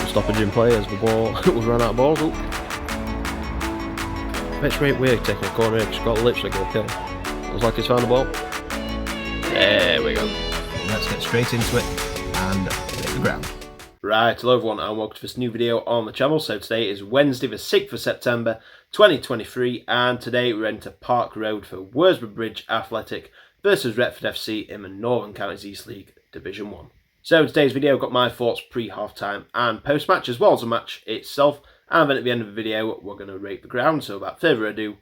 Stoppage in play as the ball was run out of balls. Oh. It's really weird taking a corner here, she's got literally going to kill. Looks like he's found the ball. There we go. Let's get straight into it and hit the ground. Right, hello everyone and welcome to this new video on the channel. So today is Wednesday the 6th of September 2023 and today we're into Park Road for Worsbrough Bridge Athletic versus Retford FC in the Northern Counties East League Division 1. So today's video I've got my thoughts pre-half-time and post-match as well as the match itself, and then at the end of the video we're going to rate the ground. So without further ado,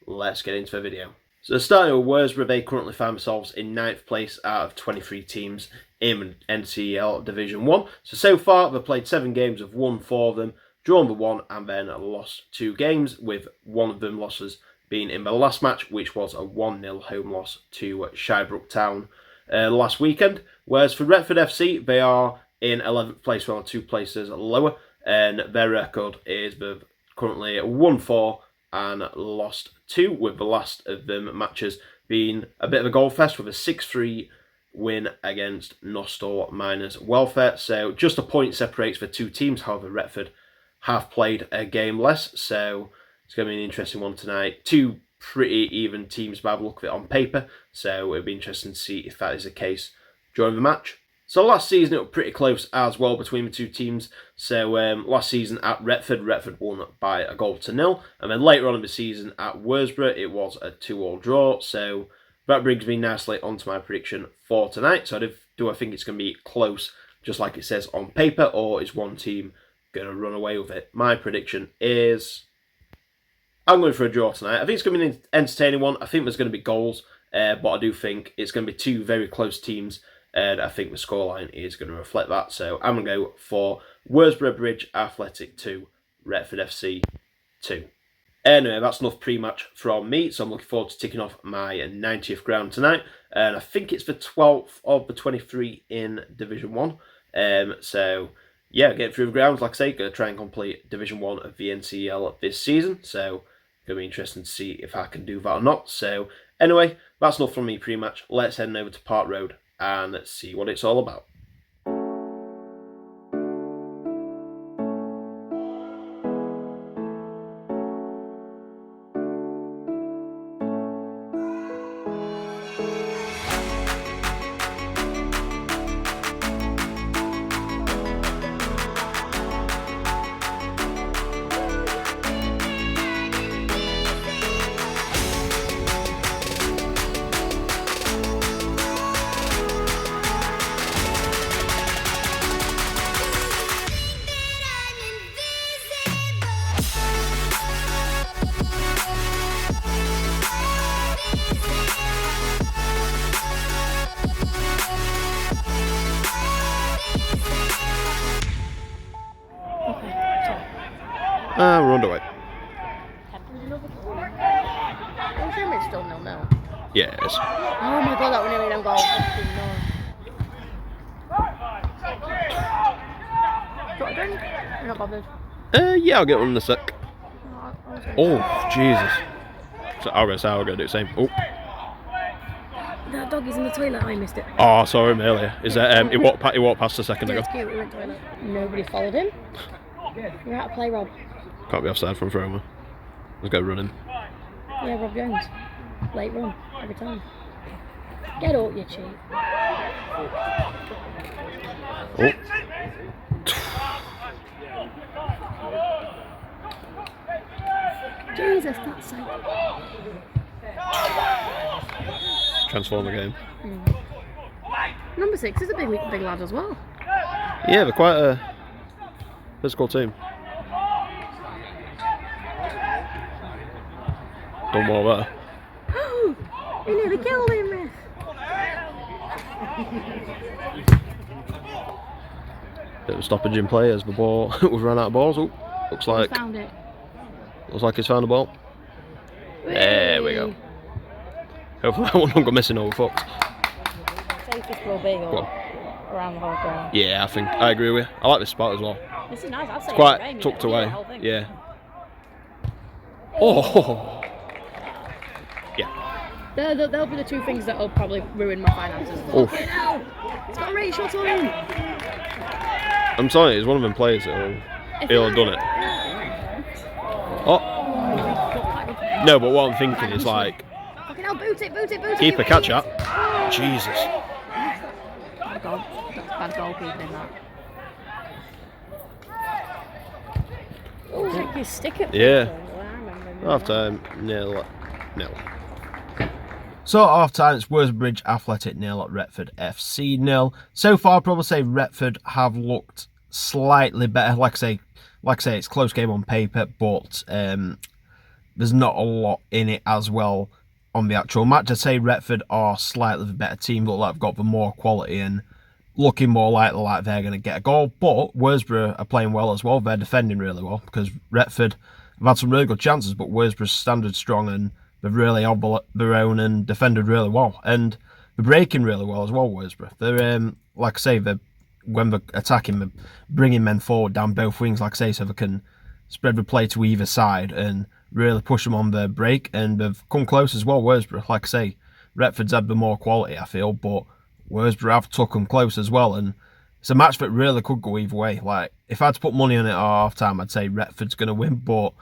let's get into the video. So starting with Worsbrough, they currently find themselves in 9th place out of 23 teams in NCL Division 1. So far they've played 7 games, have won 4 of them, drawn the 1 and then lost 2 games, with one of them losses being in the last match, which was a 1-0 home loss to Shirebrook Town last weekend. Whereas for Retford FC, they are in 11th place, well 2 places lower, and their record is they've currently won 4 and lost 2, with the last of them matches being a bit of a goal fest with a 6-3 win against Nostell Miners Welfare. So just a point separates the 2 teams. However, Retford have played a game less, so it's going to be an interesting one tonight. 2 pretty even teams by the look of it on paper, so it'll be interesting to see if that is the case during the match. So last season it was pretty close as well between the 2 teams. So last season at Retford won by a 0-0, and then later on in the season at Worsbrough it was a 2-2 draw. So that brings me nicely onto my prediction for tonight. So do I think it's going to be close just like it says on paper, or is one team going to run away with it? My prediction is I'm going for a draw tonight. I think it's going to be an entertaining one. I think there's going to be goals, but I do think it's going to be 2 very close teams, and I think the scoreline is going to reflect that. So I'm going to go for Worsbrough Bridge Athletic 2, Retford FC 2. Anyway, that's enough pre-match from me, so I'm looking forward to ticking off my 90th ground tonight. And I think it's the 12th of the 23 in Division 1. So yeah, getting through the grounds, like I say, going to try and complete Division 1 of the NCL this season. So going to be interesting to see if I can do that or not. So anyway, that's enough from me pre-match. Let's head over to Park Road and see what it's all about. We're underway. I'm sure it's still 0-0. Yeah, it is. Oh my god, that was nearly an goal. Do you want a drink? You're not bothered. Yeah, I'll get one in a sec. Oh, Jesus. So I'll go do the same. Oh. That dog is in the toilet. I missed it. Oh, sorry, earlier. Is that he walked past a second ago? It's cute. We went to the toilet. Nobody followed him. You're out of play, Rob. Can't be offside from throwing. Let's go running. Yeah, Rob Jones. Late run every time. Get out, you cheat. Oh. Jesus, that's so. Transform the game. Number 6 is a big lad as well. Yeah, they're quite a physical team. Done well there. He nearly killed him, miss. Bit of a stoppage in play as the ball was run out of balls. Oh, looks like He's found it. Looks like he's found the ball. There we go. Hopefully that one won't go missing over foot. Safest will be around the whole ground. Yeah, I agree with you. I like this spot as well. This is nice. I'd say It's quite tucked away. Yeah. Oh. Yeah. They'll be the 2 things that'll probably ruin my finances. Oh. It's got a rate shot on him. I'm telling you, he's one of them players that'll have done it. Oh. No, but what I'm thinking is like, Fucking hell, boot it. keep a catch up. Jesus. Bad goal. That's bad goalkeeping in that. Oh, take your stick at Yeah. people. Half time, 0-0. So at half time, it's Worsbrough Athletic 0, Retford FC 0. So far, I'd probably say Retford have looked slightly better. Like I say, it's a close game on paper, but there's not a lot in it as well on the actual match. I'd say Retford are slightly the better team, look like they've got the more quality and looking more likely like they're going to get a goal. But Worsbrough are playing well as well. They're defending really well because Retford have had some really good chances, but Worsbrough's standard strong and they've really held their own and defended really well. And they're breaking really well as well, Worsbrough. They're, like I say, when they're attacking, they're bringing men forward down both wings, like I say, so they can spread the play to either side and really push them on the break. And they've come close as well, Worsbrough. Like I say, Retford's had the more quality, I feel, but Worsbrough have took them close as well. And it's a match that really could go either way. Like, if I had to put money on it at half time, I'd say Retford's going to win, but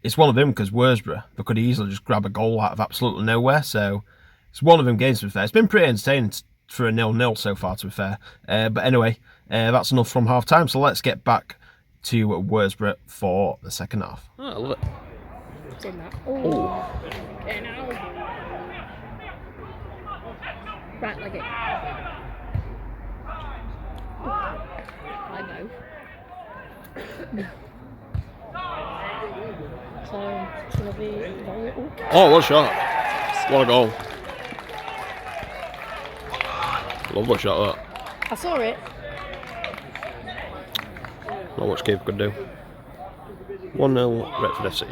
it's one of them because Worsbrough, they could easily just grab a goal out of absolutely nowhere. So it's one of them games, to be fair. It's been pretty entertaining for a 0-0 so far, to be fair. But anyway, that's enough from half time. So let's get back to Worsbrough for the second half. Oh, I love it. It's in that. Oh. Okay, now. Right leg it. I know. So it's gonna be very. Oh, what a shot. What a goal. Lovely shot, that. I saw it. Not much keeper could do. 1-0 Retford FC.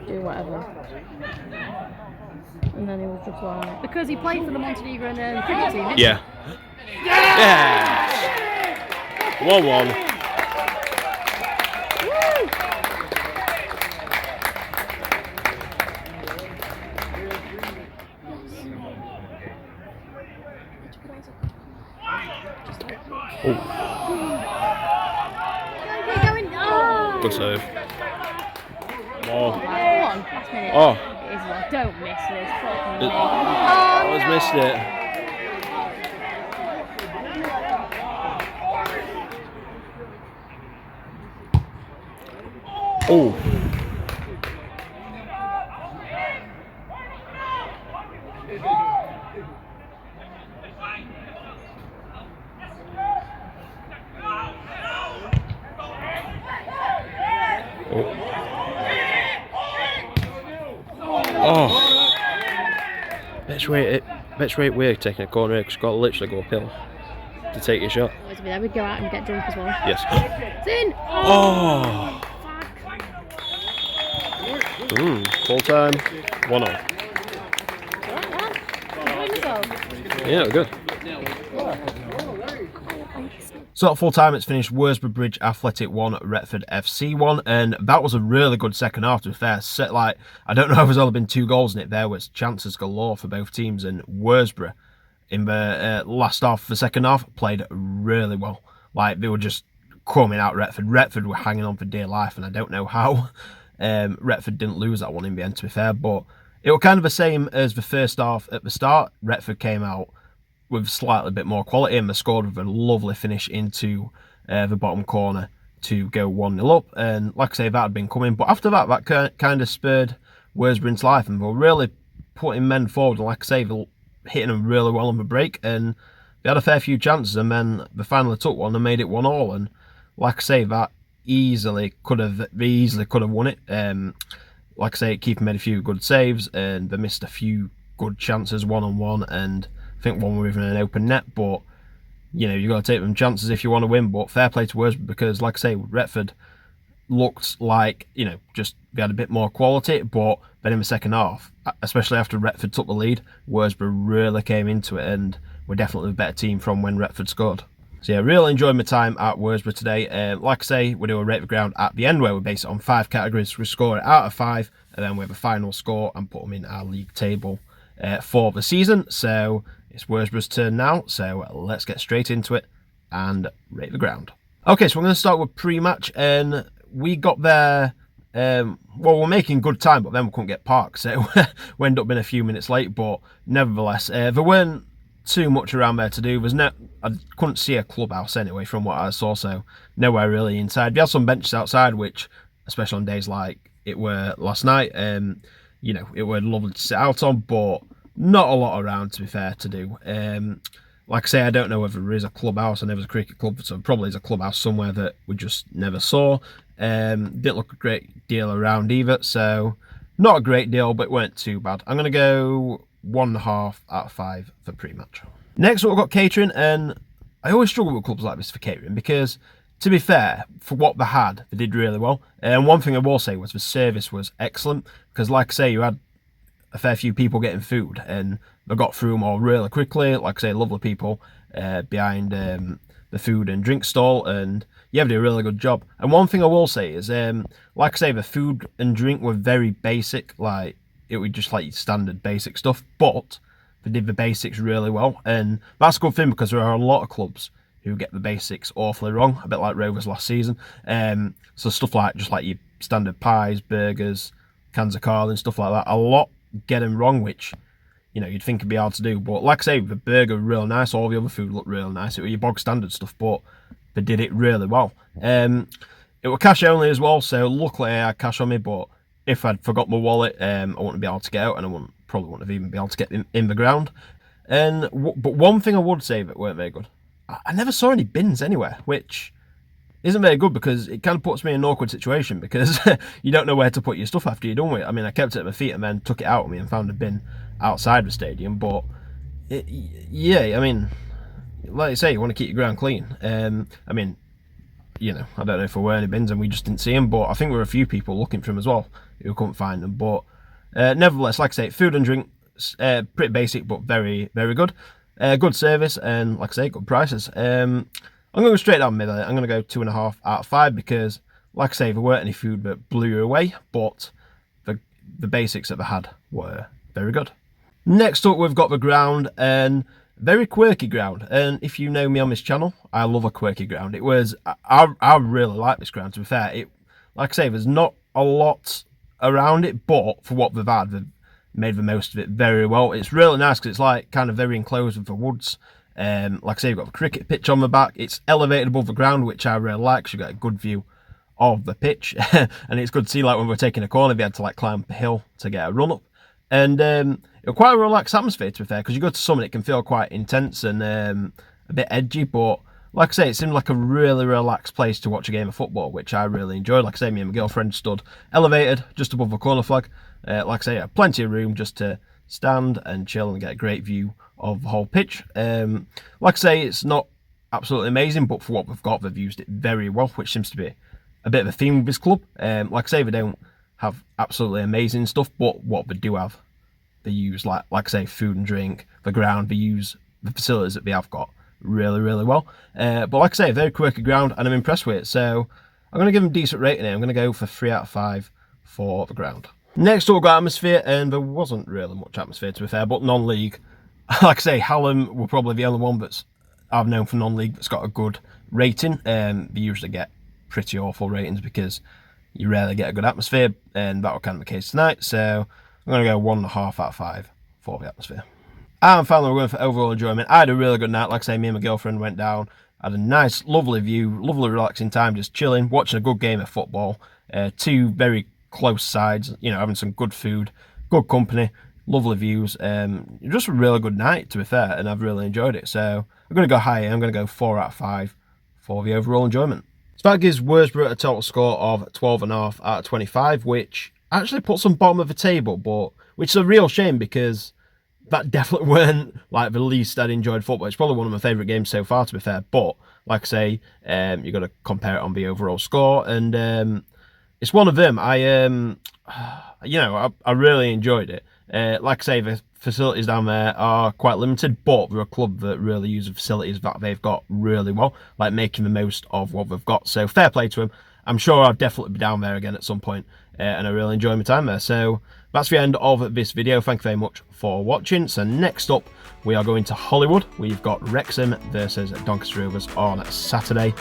Do whatever. And then he was just like, because he played for the Montenegrin cricket team, didn't Yeah. Yes! 1-1. Good save. Oh. Come on, last minute. Oh. It is like, don't miss this. Fucking me. I was missed it. Oh. Oh. Best rate we're taking a corner here because you've got to literally go uphill to take your shot. There we go out and get drunk as well. Yes. It's in! Oh! Full time, 1-0. Yeah, good. So at full time, it's finished Worsbrough Athletic 1, Retford FC 1, and that was a really good second half, to be fair. Like, I don't know if there's only been 2 goals in it. There was chances galore for both teams, and Worsbrough in the last half of the second half played really well. Like, they were just coming out Retford. Retford were hanging on for dear life, and I don't know how Retford didn't lose that one in the end, to be fair, but it was kind of the same as the first half at the start. Retford came out with slightly bit more quality and they scored with a lovely finish into the bottom corner to go 1-0 up. And like I say, that had been coming. But after that, that kind of spurred Worsbrough into life and they were really putting men forward. And like I say, they were hitting them really well on the break. And they had a fair few chances and then they finally took one and made it 1-1. And like I say, that easily could have won it. Like I say, keeper made a few good saves and they missed a few good chances one-on-one. And I think one were even an open net, but you know, you got to take them chances if you want to win. But fair play to Worsbrough because, like I say, Retford looked like, you know, just they had a bit more quality, but then in the second half, especially after Retford took the lead, Worsbrough really came into it and were definitely the better team from when Retford scored. So yeah, really enjoyed my time at Worsbrough today. Like I say, we do a rate the ground at the end where we base it on 5 categories. We score it out of 5, and then we have a final score and put them in our league table for the season. So it's Worsbrough's turn now, so let's get straight into it and rate the ground. Okay, so we're going to start with pre-match, and we got there, well, we're making good time, but then we couldn't get parked, so we ended up being a few minutes late, but nevertheless, there weren't too much around there to do. I couldn't see a clubhouse anyway from what I saw, so nowhere really inside. We had some benches outside, which, especially on days like it were last night, you know, it were lovely to sit out on, but not a lot around, to be fair, to do. Like I say, I don't know whether there is a clubhouse. I know there's a cricket club, so probably is a clubhouse somewhere that we just never saw. Didn't look a great deal around either, so not a great deal, but it weren't too bad. I'm going to go 1.5 out of 5 for pre-match. Next up, we've got catering, and I always struggle with clubs like this for catering because, to be fair, for what they had, they did really well. And one thing I will say was the service was excellent, because like I say, you had a fair few people getting food, and they got through them all really quickly. Like I say, lovely people behind the food and drink stall, and yeah, they did a really good job. And one thing I will say is, like I say, the food and drink were very basic, like it was just like standard basic stuff, but they did the basics really well, and that's a good thing because there are a lot of clubs who get the basics awfully wrong, a bit like Rovers last season. So stuff like just like your standard pies, burgers, cans of Carling, stuff like that, a lot get them wrong, which, you know, you'd think it'd be hard to do. But like I say, the burger real nice, all the other food looked real nice. It was your bog standard stuff, but they did it really well. It was cash only as well, so luckily I had cash on me, but if I'd forgot my wallet, I wouldn't be able to get out, and I probably wouldn't have even be able to get in the ground. But one thing I would say that weren't very good, I never saw any bins anywhere, which isn't very good because it kind of puts me in an awkward situation because you don't know where to put your stuff after you're done with it. I mean, I kept it at my feet and then took it out with me and found a bin outside the stadium, but yeah, I mean, like I say, you want to keep your ground clean. I mean, you know, I don't know if there were any bins and we just didn't see them, but I think there were a few people looking for them as well who couldn't find them. But nevertheless, like I say, food and drink, pretty basic, but very, very good. Good service, and like I say, good prices. I'm going to go straight down the middle. I'm going to go 2.5 out of 5 because, like I say, there weren't any food that blew you away, but the basics that they had were very good. Next up, we've got the ground, and very quirky ground. And if you know me on this channel, I love a quirky ground. I really like this ground, to be fair. Like I say, there's not a lot around it, but for what they've had, they've made the most of it very well. It's really nice because it's like kind of very enclosed with the woods. Like I say, you've got the cricket pitch on the back. It's elevated above the ground, which I really like, because you've got a good view of the pitch. And it's good to see, like when we're taking a corner, we had to like climb up a hill to get a run up. And it was quite a relaxed atmosphere, to be fair, because you go to some and it can feel quite intense and a bit edgy, but like I say, it seemed like a really relaxed place to watch a game of football, which I really enjoyed. Like I say, me and my girlfriend stood elevated just above the corner flag. Like I say, I had plenty of room just to stand and chill and get a great view of the whole pitch. Like I say, it's not absolutely amazing, but for what we've got, they've used it very well, which seems to be a bit of a theme with this club. Like I say, they don't have absolutely amazing stuff, but what they do have, they use, like I say, food and drink, the ground, they use the facilities that they have got really, really well. But like I say, a very quirky ground, and I'm impressed with it, so I'm going to give them a decent rating here. I'm going to go for 3 out of 5 for the ground. Next up, we've got atmosphere, and there wasn't really much atmosphere, to be fair, but non-league. Like I say, Hallam were probably the only one that's I've known for non-league that's got a good rating. They usually get pretty awful ratings because you rarely get a good atmosphere, and that was kind of the case tonight, so I'm going to go 1.5 out of 5 for the atmosphere. And finally, we're going for overall enjoyment. I had a really good night. Like I say, me and my girlfriend went down, had a nice, lovely view, lovely relaxing time, just chilling, watching a good game of football. 2 very close sides, you know, having some good food, good company, lovely views. Just a really good night, to be fair, and I've really enjoyed it. So I'm going to go higher. I'm going to go 4 out of 5 for the overall enjoyment. So that gives Worsbrough a total score of 12.5 out of 25, which actually puts them bottom of the table, but which is a real shame because that definitely weren't like the least I'd enjoyed football. It's probably one of my favourite games so far, to be fair, but like I say, you've got to compare it on the overall score, and it's one of them. I really enjoyed it. Like I say, the facilities down there are quite limited, but they're a club that really use the facilities that they've got really well, like making the most of what they've got. So fair play to them. I'm sure I'll definitely be down there again at some point. and I really enjoy my time there. So that's the end of this video. Thank you very much for watching. So next up, we are going to Hollywood. We've got Wrexham versus Doncaster Rovers on Saturday.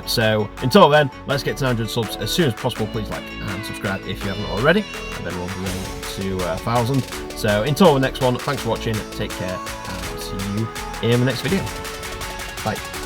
So until then, let's get to 900 subs as soon as possible. Please like and subscribe if you haven't already, and then we'll be on to 1,000. So until the next one, thanks for watching, take care, and I'll see you in the next video. Bye.